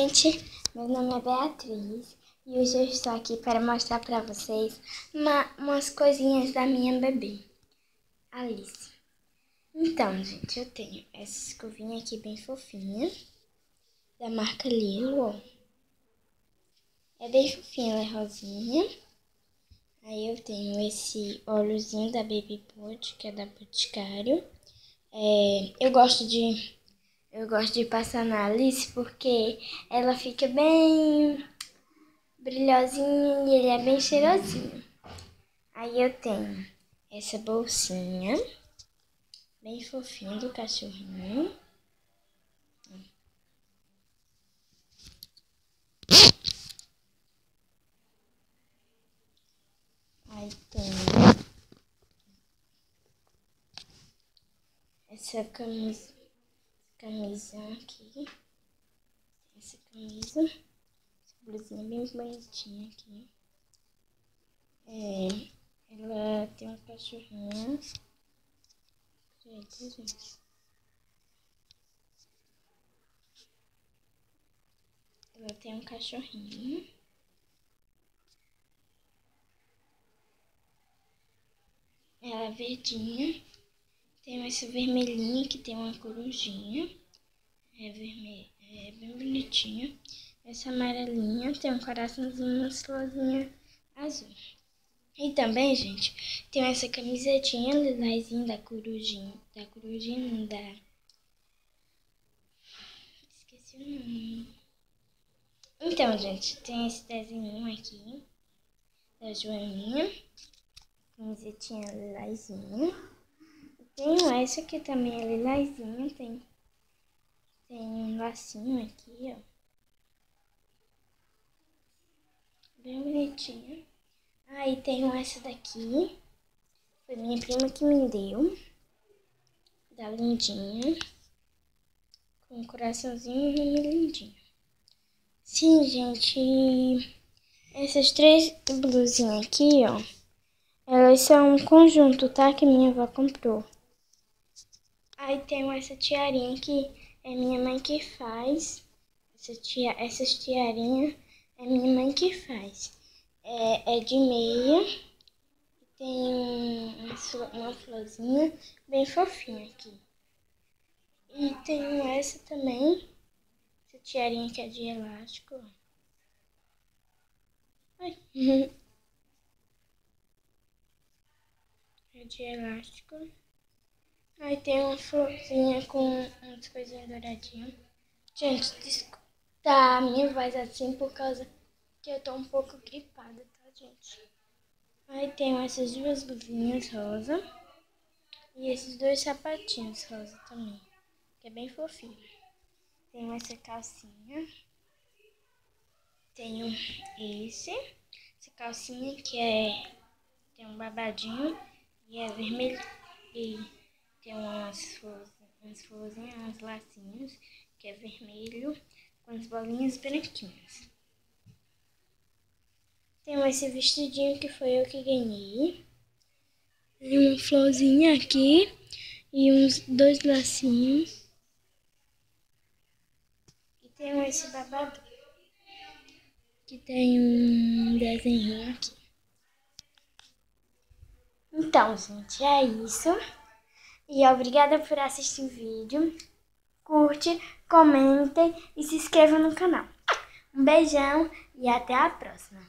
gente, meu nome é Beatriz e hoje eu estou aqui para mostrar para vocês umas coisinhas da minha bebê, Alice. Então, gente, eu tenho essa escovinha aqui bem fofinha, da marca Lilo, ó. É bem fofinha, ela é rosinha. Aí eu tenho esse óleozinho da Baby Pot, que é da Boticário. Eu gosto de passar na Alice porque ela fica bem brilhosinha e ele é bem cheirosinho. Aí eu tenho essa bolsinha bem fofinha do cachorrinho. Aí tem essa camisa aqui. Essa camisa. Essa blusinha bem bonitinha aqui. Ela tem um cachorrinho. Gente. Ela tem um cachorrinho. Ela é verdinha. Tem essa vermelhinha que tem uma corujinha. É vermelha, é bem bonitinha. Essa amarelinha tem um coraçãozinho, uma florzinha azul. E também, gente, tem essa camisetinha lilazinha da corujinha. Esqueci o nome. Então, gente, tem esse desenho aqui da Joaninha. Camisetinha lilazinha. Tenho essa que também é lilazinha, tem um lacinho aqui, ó. Bem bonitinha. Aí tenho essa daqui. Foi minha prima que me deu. Da Lindinha. Com um coraçãozinho vermelhinho. Sim, gente. Essas três blusinhas aqui, ó. Elas são um conjunto, tá? Que minha avó comprou. Aí tenho essa tiarinha que é minha mãe que faz. Essas tiarinhas é minha mãe que faz. É de meia. Tem uma florzinha bem fofinha aqui. E tenho essa também. Essa tiarinha que é de elástico. Ai. É de elástico. Aí tem uma florzinha com umas coisinhas douradinhas. Gente, desculpa a minha voz assim por causa que eu tô um pouco gripada, tá, gente? Aí tem essas duas blusinhas rosa. E esses dois sapatinhos rosa também, que é bem fofinho. Tenho essa calcinha. Tenho essa calcinha que tem um babadinho e é vermelho. E tem umas florzinhas, uns lacinhos, que é vermelho, com as bolinhas branquinhas. Tenho esse vestidinho que foi eu que ganhei. Tem uma florzinha aqui e uns dois lacinhos. E tenho esse babado que tem um desenho aqui. Então, gente, é isso. E obrigada por assistir o vídeo. Curte, comentem e se inscreva no canal. Um beijão e até a próxima.